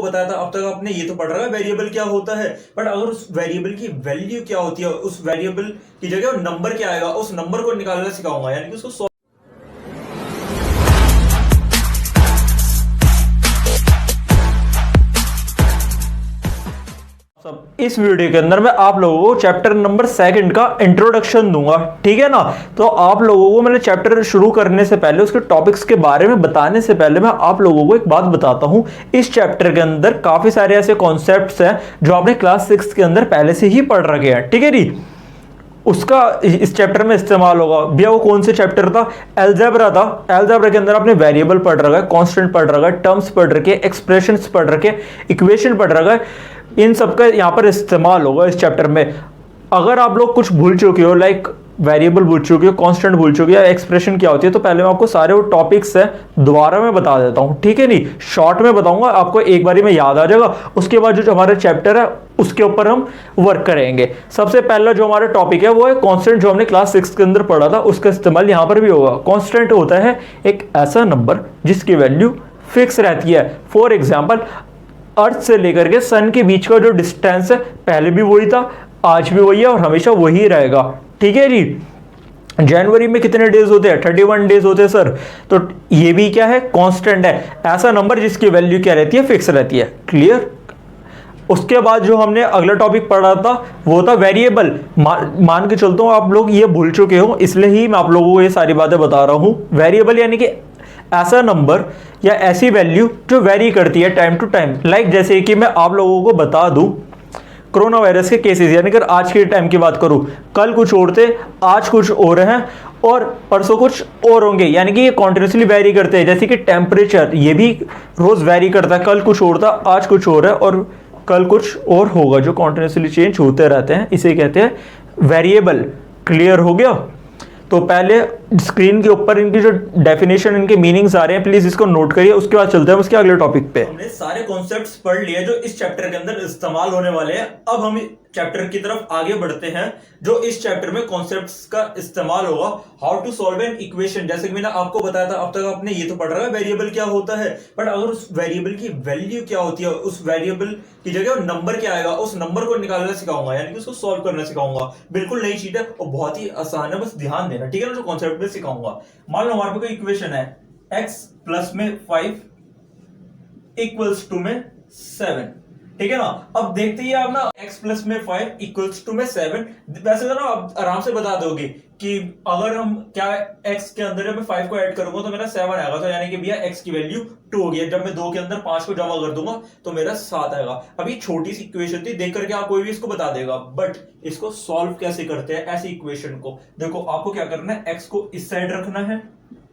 बताया था, अब तक आपने ये तो पढ़ रहा है वेरिएबल क्या होता है, बट अगर उस वेरिएबल की वैल्यू क्या होती है, उस वेरिएबल की जगह नंबर क्या आएगा, उस नंबर को निकालना सिखाऊंगा, यानी कि उसको इस वीडियो के अंदर मैं आप लोगों को चैप्टर नंबर 2 का इंट्रोडक्शन दूंगा, ठीक है ना। तो आप लोगों को मैंने चैप्टर शुरू करने से पहले, उसके टॉपिक्स के बारे में बताने से पहले मैं आप लोगों को एक बात बताता हूं। इस चैप्टर के अंदर काफी सारे ऐसे कॉन्सेप्ट्स हैं जो आपने क्लास 6 के अंदर पहले से ही पढ़ रखे हैं, ठीक है जी। उसका इस चैप्टर में इस्तेमाल होगा। भैया वो कौन से चैप्टर था? अलजेब्रा था। अलजेब्रा के अंदर आपने वेरिएबल पढ़ रखा है, कांस्टेंट पढ़ रखा है, टर्म्स पढ़ रखे, एक्सप्रेशंस पढ़ रखे, इक्वेशन पढ़ रखा है। इन सबका यहाँ पर इस्तेमाल होगा इस चैप्टर में। अगर आप लोग कुछ भूल चुके हो, लाइक वेरिएबल भूल चुके हो, कांस्टेंट भूल चुके हो, या एक्सप्रेशन क्या होती है, तो पहले मैं आपको सारे वो टॉपिक्स हैं दोबारा मैं बता देता हूँ, ठीक है नहीं। शॉर्ट में बताऊंगा, आपको एक बारी में याद आ जाएगा। उसके बाद जो हमारा चैप्टर है उसके ऊपर हम वर्क करेंगे। सबसे पहला जो हमारा टॉपिक है वो है कांस्टेंट, जो हमने क्लास 6 के अंदर पढ़ा था, उसका इस्तेमाल यहाँ पर भी होगा। कांस्टेंट होता है एक ऐसा नंबर जिसकी वैल्यू फिक्स रहती है। फॉर एग्जाम्पल, अर्थ से लेकर के सन के बीच का जो डिस्टेंस है, पहले भी वही था, आज भी वही है और हमेशा वही रहेगा, ठीक है जी। जनवरी में कितने डेज होते हैं? 31 डेज होते हैं सर। तो ये भी क्या है? कांस्टेंट है, ऐसा नंबर जिसकी वैल्यू क्या रहती है? फिक्स रहती है। क्लियर? उसके बाद जो हमने अगला टॉपिक पढ़ा था वो था वेरिएबल। मान के चलता हूं आप लोग ये भूल चुके हो, इसलिए ही मैं आप लोगों को ये सारी बातें बता रहा हूं। वेरिएबल यानी कि ऐसा नंबर या ऐसी वैल्यू जो वेरी करती है टाइम टू टाइम। लाइक जैसे कि मैं आप लोगों को बता दूं, कोरोना वायरस के केसेस, यानी कि आज के टाइम की बात करूं, कल कुछ और थे, आज कुछ और हैं और परसों कुछ और होंगे, यानी कि ये कॉन्टिन्यूसली वेरी करते हैं। जैसे कि टेम्परेचर, ये भी रोज वेरी करता है, कल कुछ और था, आज कुछ और है और कल कुछ और होगा, जो कॉन्टिन्यूसली चेंज होते रहते हैं, इसे कहते हैं वेरिएबल। क्लियर हो गया? तो पहले स्क्रीन के ऊपर इनकी जो डेफिनेशन, इनके मीनिंग्स आ रहे हैं, प्लीज इसको नोट करिए। उसके बाद चलते हैं उसके अगले टॉपिक पे। हमने सारे कॉन्सेप्ट्स पढ़ लिए जो इस चैप्टर के अंदर इस्तेमाल होने वाले हैं। अब हम चैप्टर की तरफ आगे बढ़ते हैं जो इस चैप्टर में कॉन्सेप्ट्स का इस्तेमाल होगा। How to solve an equation. जैसे कि मैंने आपको बताया था, अब तक आपने ये तो पढ़ रहा है वेरिएबल क्या होता है, बट अगर उस वेरिएबल की वैल्यू क्या होती है, उस वेरिएबल की जगह नंबर क्या आएगा, उस नंबर को निकालना सिखाऊंगा, यानी कि उसको सॉल्व करना सिखाऊंगा। बिल्कुल नई चीज है और बहुत ही आसान है, बस ध्यान देना, ठीक है ना। जो कॉन्सेप्ट में सिखाऊंगा, मान लो हमारे पास कोई इक्वेशन है, x प्लस में 5 इक्वल्स टू में 7, ठीक है ना। अब देखते ही आप ना, x प्लस में 5 इक्वल्स टू में 7, वैसे तो ना आप आराम से बता दोगे कि अगर हम क्या x के अंदर जब मैं 5 को ऐड करूंगा तो मेरा 7 आएगा, तो यानी कि भैया x की वैल्यू 2 हो गई। जब मैं 2 के अंदर 5 को जमा कर दूंगा तो मेरा 7 आएगा। अब ये छोटी सी इक्वेशन थी, देख करके आप कोई भी इसको बता देगा, बट इसको सॉल्व कैसे करते हैं ऐसी इक्वेशन को? देखो, आपको क्या करना है, x को इस साइड रखना है,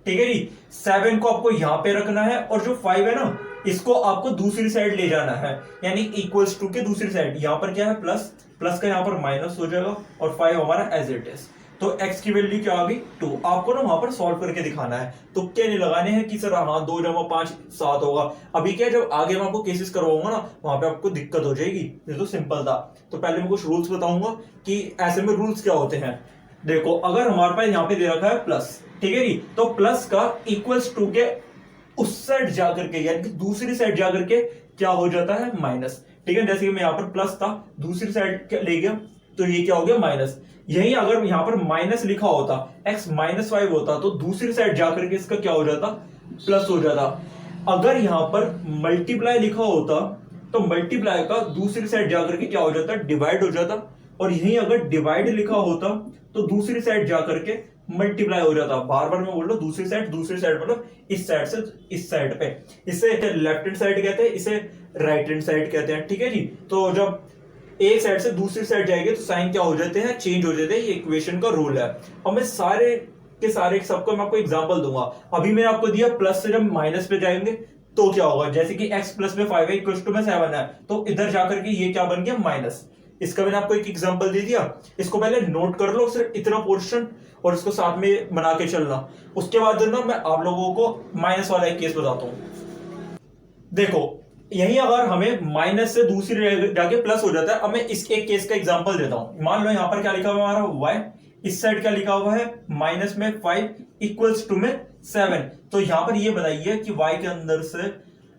ठीक है जी, 7 को आपको यहां पे रखना है और जो 5 है ना, इसको आपको दूसरी साइड ले जाना है, यानी इक्वल्स टू के दूसरी साइड। यहां पर क्या है? प्लस, प्लस का यहां पर माइनस हो जाएगा और 5 हमारा एज इट इज। तो x की वैल्यू क्या आ गई? 2। आपको ना वहां पर सॉल्व करके दिखाना है, तुक्के नहीं लगाने हैं कि सर हाँ 2 जमा 5 7 होगा। अभी क्या, जब आगे मैं आपको केसेस करवाऊंगा ना, वहां पे आपको दिक्कत हो जाएगी। ये तो सिंपल था। तो पहले मैं कुछ रूल्स बताऊंगा कि ऐसे में रूल्स क्या होते हैं। देखो, अगर हमारे पास यहाँ पे दे रखा है प्लस, ठीक है जी, तो प्लस का इक्वल्स टू के उस साइड जाकर के, यानी कि दूसरी साइड जाकर के क्या हो जाता है? माइनस, ठीक है। जैसे कि मैं यहाँ पर प्लस था, दूसरी साइड ले गया तो ये क्या हो गया? माइनस। यही अगर यहाँ पर माइनस लिखा होता, x माइनस 5 होता, तो दूसरी साइड जाकर के इसका क्या हो जाता? प्लस हो जाता। अगर यहाँ पर मल्टीप्लाई लिखा होता तो मल्टीप्लाई का दूसरी साइड जाकर के क्या हो जाता? डिवाइड हो जाता। और यही अगर डिवाइड लिखा होता तो दूसरी साइड जाकर के मल्टीप्लाई हो जाता। बार बार मैं बोल रहा हूं, दूसरी साइड मतलब इस साइड से इस साइड पे। इसे लेफ्ट हैंड साइड कहते हैं, इसे राइट हैंड साइड कहते हैं, ठीक है जी। तो जब एक साइड से दूसरी साइड जाएगी तो साइन क्या हो जाते हैं? चेंज हो जाते हैं। ये इक्वेशन का रूल है। और मैं सारे के सारे सबको मैं आपको एग्जांपल दूंगा। अभी मैंने आपको दिया प्लस से जब माइनस पे जाएंगे तो क्या होगा? जैसे कि x प्लस में 5 है इक्वल्स टू में 7 है, तो इधर जाकर के ये क्या बन गया? माइनस। इसका मैंने आपको एक एग्जांपल दे दिया, इसको पहले नोट कर लो, सिर्फ इतना पोर्शन, और इसको साथ में बना के चलना। उसके बाद ना मैं आप लोगों को माइनस वाला एक केस बताता हूं। देखो, यही अगर हमें माइनस से दूसरी जाके प्लस हो जाता है। अब मैं इस एक केस का एग्जांपल देता हूं। मान लो यहां पर क्या लिखा हुआ है हमारा y, इस साइड क्या लिखा हुआ है? माइनस में 5 इक्वल्स टू में 7। तो यहां पर ये बताइए कि y के अंदर से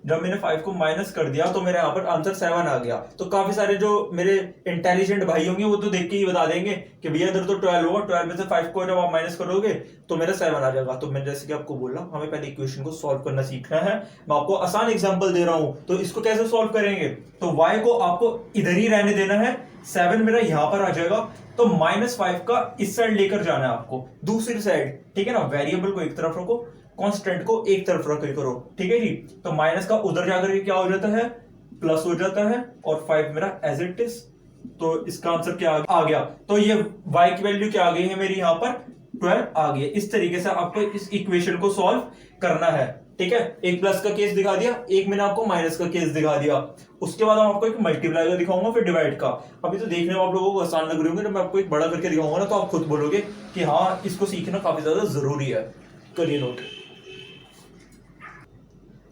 जब मैंने 5 को माइनस कर दिया तो मेरे यहाँ पर आंसर 7 आ गया। तो काफी सारे जो मेरे इंटेलिजेंट भाई होंगे वो तो देख के ही बता देंगे कि भैया इधर तो 12 होगा, 12 में से 5 को जब आप माइनस करोगे तो मेरा 7 आ जाएगा। तो मैं जैसे कि आपको बोल रहा हूँ, हमें पहले इक्वेशन को सॉल्व करना सीखना है। मैं आपको आसान एग्जाम्पल दे रहा हूँ, तो इसको कैसे सॉल्व करेंगे, तो y को आपको इधर ही रहने देना है, 7 मेरा यहां पर आ जाएगा, तो -5 का इस साइड लेकर जाना है आपको दूसरी साइड, ठीक है ना। वेरिएबल को एक तरफ रखो, कांस्टेंट को एक तरफ रख करो, ठीक है जी। तो माइनस का उधर जाकर के क्या हो जाता है, प्लस हो जाता है, और 5 मेरा एज इट इज। तो इसका आंसर क्या आ गया, तो ये y की वैल्यू क्या आ गई है मेरी यहाँ पर 12 आ गई है। इस तरीके से आपको इस इक्वेशन को सॉल्व करना है, ठीक है। एक प्लस का केस दिखा दिया, एक मैंने आपको माइनस का केस दिखा दिया, उसके बाद हम आपको एक मल्टीप्लाई का दिखाऊंगा, फिर डिवाइड का। अभी तो देखने में आप लोगों को आसान लग रही होंगे, जब मैं आपको एक बड़ा करके दिखाऊंगा ना तो आप खुद बोलोगे कि हाँ इसको सीखना काफी ज्यादा जरूरी है। करिए नोट।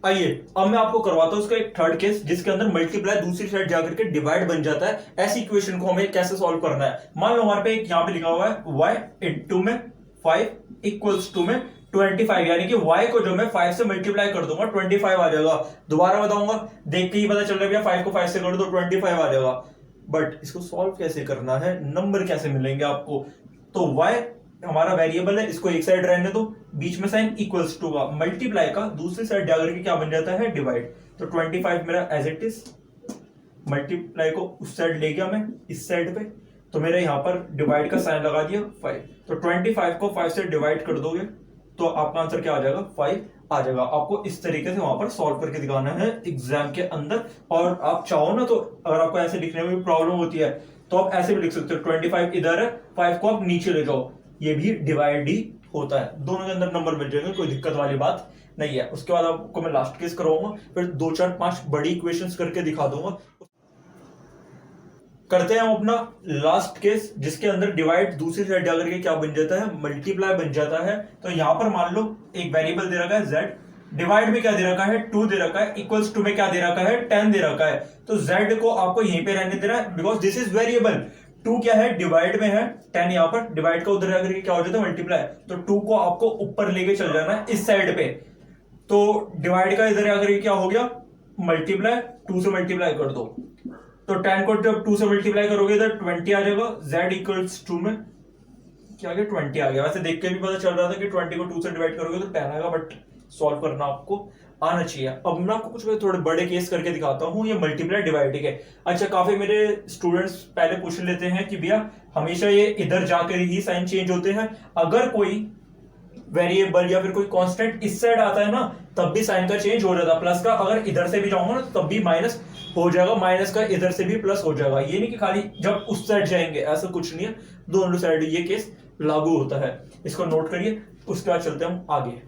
आइए अब मैं आपको करवाता हूं उसका एक थर्ड केस, जिसके अंदर मल्टीप्लाई दूसरी साइड जाकर के डिवाइड बन जाता है। ऐसी इक्वेशन को हमें कैसे सॉल्व करना है। मान लो हमारे पे एक यहाँ पे लिखा हुआ है y इंटू में 5 इक्वल्स टू में 25, यानी कि y को जो मैं 5 से मल्टीप्लाई कर दूंगा 25 आ जाएगा। दोबारा बताऊंगा, देख के ही पता चल रहा है भैया 5 को 5 से कर दो 25 आ जाएगा। बट इसको सॉल्व कैसे करना है, नंबर कैसे मिलेंगे आपको, तो y हमारा वेरिएबल है, इसको एक साइड रहने दो, बीच में साइन इक्वल्स टू का मल्टीप्लाई का दूसरी साइड जाकर के क्या बन जाता है, डिवाइड। तो 25 मेरा एज इट इज, मल्टीप्लाई को उस साइड ले गया मैं इस साइड पे, तो मेरे यहां पर डिवाइड का साइन लगा दिया 5। तो 25 को 5 से डिवाइड कर दोगे तो आपका आंसर क्या आ जाएगा, 5 आ जाएगा। आपको इस तरीके से वहां पर सॉल्व करके दिखाना है एग्जाम के अंदर। और आप चाहो ना तो अगर आपको ऐसे लिखने में भी प्रॉब्लम होती है तो आप ऐसे भी लिख सकते हो, 25 इधर है, 5 को आप नीचे ले जाओ, ये भी डिवाइड ही होता है। दोनों के अंदर नंबर मिल जाएंगे, कोई दिक्कत वाली बात नहीं है। उसके बाद आपको मैं लास्ट केस करवाऊंगा, फिर 2 4 5 बड़ी इक्वेशंस करके दिखा दूंगा। करते हैं हम अपना लास्ट केस, जिसके अंदर डिवाइड दूसरी साइड जाकर के क्या बन जाता है, मल्टीप्लाई बन जाता है। तो यहां पर मान लो एक वेरिएबल दे रखा है z, डिवाइड में क्या दे रखा है 2 दे रखा है, इक्वल्स टू में क्या दे रखा है 10 दे रखा है। तो z को आपको यहीं पे रहने देना है, बिकॉज दिस इज वेरिएबल। 2 क्या है, डिवाइड में है, 10 यहां पर, डिवाइड का उधर जाकर के क्या हो जाता है, मल्टीप्लाई। तो 2 को आपको ऊपर लेके चल जाना है इस साइड पे, तो डिवाइड का इधर जाकर के क्या हो गया, मल्टीप्लाई, 2 से मल्टीप्लाई कर दो। तो 10 को जब 2 से मल्टीप्लाई करोगे इधर 20 आ जाएगा, z इक्वल्स 2 में क्या आ गया, 20 आ गया। वैसे देख के भी पता चल रहा था कि 20 को 2 से डिवाइड करोगे तो 10 आएगा, बट सॉल्व करना आपको आना चाहिए। अब मैं आपको कुछ थोड़े बड़े केस करके दिखाता हूँ, ये मल्टीप्लाई डिवाइड के। अच्छा, काफी मेरे स्टूडेंट्स पहले पूछ लेते हैं कि भैया हमेशा ये इधर जाकर ही साइन चेंज होते हैं, अगर कोई वेरिएबल या फिर कोई कांस्टेंट इस साइड आता है ना तब भी साइन का चेंज हो जाता है, प्लस का अगर इधर से भी जाऊंगा ना तब भी माइनस हो जाएगा, माइनस का इधर से भी प्लस हो जाएगा। ये नहीं कि खाली जब उस साइड जाएंगे, ऐसा कुछ नहीं है, दोनों साइड ये केस लागू होता है। इसको नोट करिए, उसके बाद चलते हैं हम आगे।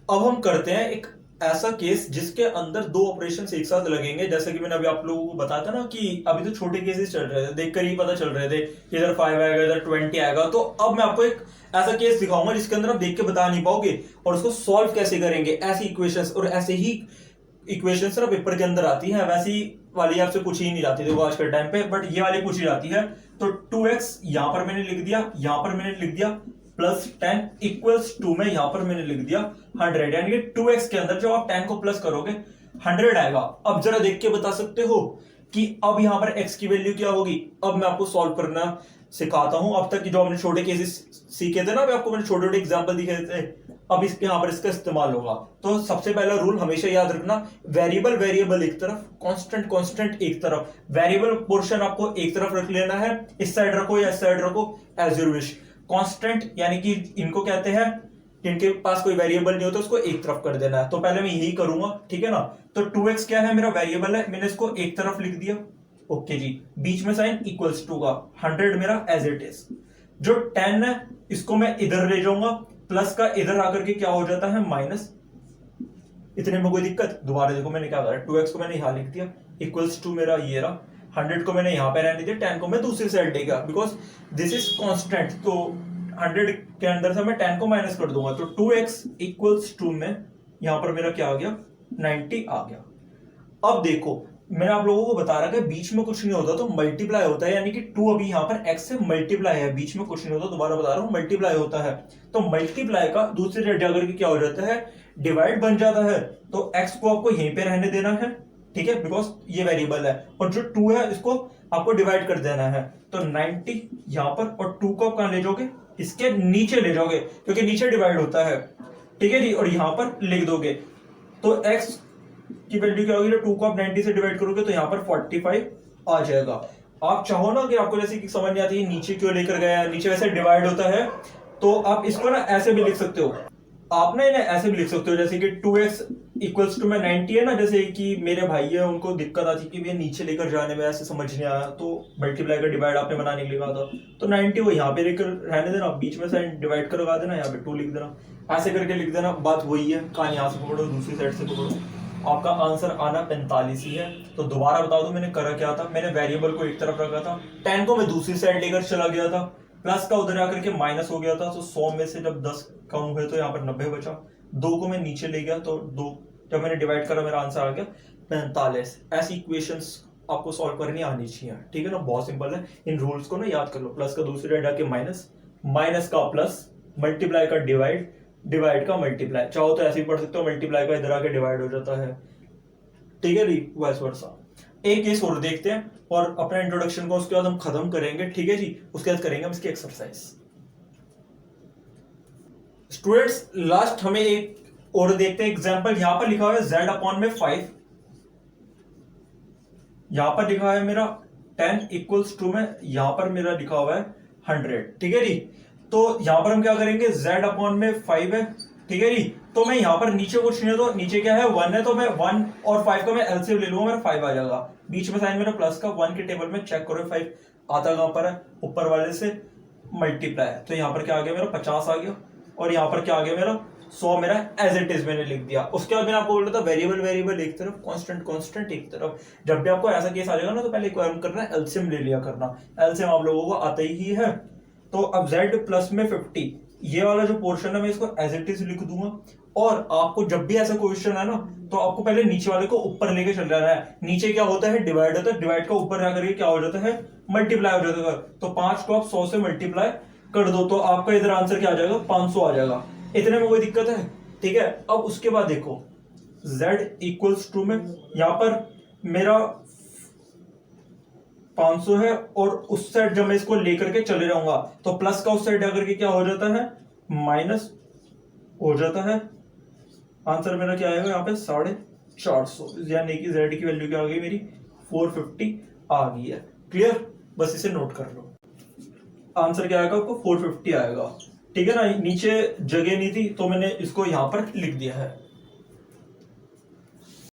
अब हम करते हैं एक ऐसा केस जिसके अंदर 2 ऑपरेशन एक साथ लगेंगे। जैसे कि मैंने अभी आप लोगों को बताया था ना कि अभी तो छोटे केसेस चल रहे थे, देखकर ही पता चल रहे थे, इधर 5 आएगा इधर 20 आएगा। तो अब मैं आपको एक ऐसा केस दिखाऊंगा जिसके अंदर आप देख के बता नहीं पाओगे और उसको सॉल्व कैसे करेंगे। ऐसी इक्वेशंस और ऐसे ही इक्वेशंस ना पेपर के अंदर आती है, वैसी वाली आपसे पूछी ही नहीं जाती देखो आज के टाइम पे, बट ये वाली पूछी जाती है। तो 2x यहां पर मैंने लिख दिया, यहां पर मैंने लिख दिया, प्लस 10 इक्वल्स 2 में यहां पर मैंने लिख दिया 100, यानी कि 2x के अंदर जब आप 10 को प्लस करोगे 100 आएगा। अब जरा देख के बता सकते हो कि अब यहां पर x की वैल्यू क्या होगी। अब मैं आपको सॉल्व करना सिखाता हूं। अब तक की जो हमने छोटे केसेस सीखे थे ना, आपको मैंने छोटे छोटे एग्जांपल दिखे थे, अब इसके यहां पर इसका इस्तेमाल होगा। तो सबसे पहला रूल हमेशा याद रखना, वेरिएबल वेरिएबल एक तरफ, कांस्टेंट कांस्टेंट एक तरफ। वेरिएबल पोर्शन आपको एक तरफ रख लेना है, इस साइड रखो या इस साइड रखो एज यूर विश। कांस्टेंट यानी कि इनको कहते हैं जिनके पास कोई वेरिएबल नहीं होता उसको एक तरफ कर देना है। तो पहले मैं यही करूंगा, ठीक है ना। तो 2x क्या है, मेरा वेरिएबल है, मैंने इसको एक तरफ लिख दिया, ओके जी। बीच में साइन इक्वल्स टू का 100 मेरा एज इट इज। जो 10 है इसको मैं इधर ले जाऊंगा, प्लस का इधर आकर के क्या हो जाता है माइनस। इतने में कोई दिक्कत, दोबारा देखो मैंने क्या करा, 2x को मैंने यहां लिख दिया, इक्वल्स टू मेरा ये रहा, 100 को मैंने यहां पे रहने दिया, 10 को मैं दूसरी साइड ले गया, बिकॉज दिस इज कांस्टेंट। तो 100 के अंदर से मैं 10 को माइनस कर दूंगा, तो 2x इक्वल्स टू में यहां पर मेरा क्या आ गया, 90 आ गया। अब देखो मैंने आप लोगों को बता रहा है बीच में कुछ नहीं होता तो मल्टीप्लाई होता है, यानी कि 2 अभी यहां पर x से मल्टीप्लाई है, बीच में कुछ नहीं होता, दोबारा बता रहा हूं मल्टीप्लाई होता है। तो मल्टीप्लाई का दूसरी साइड जाकर के क्या हो जाता है, डिवाइड बन जाता है तो x को आपको यहीं पे रहने देना है, ठीक है, बिकॉज ये वेरिएबल है, और जो 2 है इसको आपको डिवाइड कर देना है। तो 90 यहां पर, और 2 को आप कहां ले जाओगे, इसके नीचे ले जाओगे क्योंकि नीचे डिवाइड होता है, ठीक है जी, और यहां पर लिख दोगे। तो x की वैल्यू क्या होगी, 2 को आप 90 से डिवाइड करोगे तो यहां पर 45 आ जाएगा। आप चाहो ना कि आपको जैसे कि समझ नहीं आती नीचे क्यों लेकर गया, नीचे वैसे डिवाइड होता है, तो आप इसको ना ऐसे भी लिख सकते हो, आप ना इन्हें ऐसे भी लिख सकते हो जैसे कि 2x इक्वल्स टू में 90 है ना, जैसे कि मेरे भाई है उनको दिक्कत आती कि भैया नीचे लेकर जाने में ऐसे समझ नहीं आया, तो मल्टीप्लाई का डिवाइड आपने बनाने के लिए कहा था, तो 90 वो यहाँ पे लेकर रहने देना, बीच में से डिवाइड कर लगा देना, यहाँ पे 2 लिख देना, ऐसे करके लिख देना, बात वही है। कहां यहाँ से पकड़ो, दूसरी साइड से पकड़ो, आपका आंसर आना 45 ही है। तो दोबारा बता दूं मैंने करा क्या था, मैंने वेरिएबल को एक तरफ रखा था, 10 को मैं दूसरी साइड लेकर चला गया था, प्लस का उधर आकर के माइनस हो गया था, तो 100 में से जब 10 कम हुए तो यहाँ पर 90 बचा, 2 को मैं नीचे ले गया तो 2 जब मैंने डिवाइड करा मेरा आंसर आ गया 45। ऐसी इक्वेशंस आपको सॉल्व करनी आनी चाहिए, ठीक है ना, बहुत सिंपल है। इन रूल्स को ना याद कर लो, प्लस का दूसरी साइड आके माइनस, माइनस का प्लस, मल्टीप्लाई का डिवाइड, डिवाइड का मल्टीप्लाई, चाहो तो ऐसे ही पढ़ सकते हो, मल्टीप्लाई का इधर आके डिवाइड हो जाता है, ठीक है जी, वाइस वर्सा। एक केस और देखते हैं और अपना इंट्रोडक्शन को उसके बाद हम खत्म करेंगे, ठीक है जी, उसके बाद करेंगे हम इसकी एक्सरसाइज। स्टूडेंट्स लास्ट हमें एक और देखते हैं एग्जांपल, यहां पर लिखा हुआ है z अपॉन में 5, यहां पर लिखा है मेरा 10 इक्वल्स टू में, यहां पर मेरा लिखा हुआ है 100, ठीक है जी। तो यहां पर हम क्या करेंगे, z अपॉन में 5 है, ठीक है जी, तो मैं यहां पर नीचे कुछ नहीं है, तो नीचे क्या है 1 है, तो मैं 1 और 5 का मैं एलसीएम ले लूंगा, मेरा 5 आ जाएगा, बीच में साइन मेरा प्लस का, 1 के टेबल में चेक करो 5 आता कहां पर है, ऊपर वाले से मल्टीप्लाई, तो यहां पर क्या आ गया मेरा 50 आ गया, और यहां पर क्या आ गया मेरा 100, मेरा एज इट इज मैंने लिख दिया। उसके बाद मैंने आपको बोला था वेरिएबल वेरिएबल एक तरफ, कांस्टेंट कांस्टेंट एक तरफ। जब भी आपको ऐसा केस आ जाएगा ना, तो पहले करना है एलसीएम ले लिया करना, एलसीएम आप लोगों को आता ही है। तो अब z प्लस में 50, ये वाला जो पोर्शन है मैं इसको एज इट इज लिख दूंगा, और आपको जब भी ऐसा क्वेश्चन है ना, तो आपको पहले नीचे वाले को ऊपर लेके चल जाना है। नीचे क्या होता है, डिवाइड होता है, डिवाइड का ऊपर जाकर के क्या हो जाता है, मल्टीप्लाई हो जाता है। तो 5 को आप 100 से मल्टीप्लाई कर दो, तो आपका इधर आंसर क्या आ जाएगा, 500 आ जाएगा। इतने में कोई दिक्कत है, ठीक है। अब उसके बाद देखो z इक्वल्स टू में यहां पर मेरा 500 है, और उस साइड जब मैं इसको लेकर के चले जाऊंगा तो प्लस का उस साइड आकर के क्या हो जाता है, माइनस हो जाता है। आंसर मेरा क्या आएगा यहाँ पे 450, यानी कि z की वैल्यू क्या आ गई मेरी 450 आ गई है। क्लियर, बस इसे नोट कर लो, आंसर क्या आएगा आपको 450 आएगा, ठीक है ना। नीचे जगह नहीं थी तो मैंने इसको यहां पर लिख दिया है।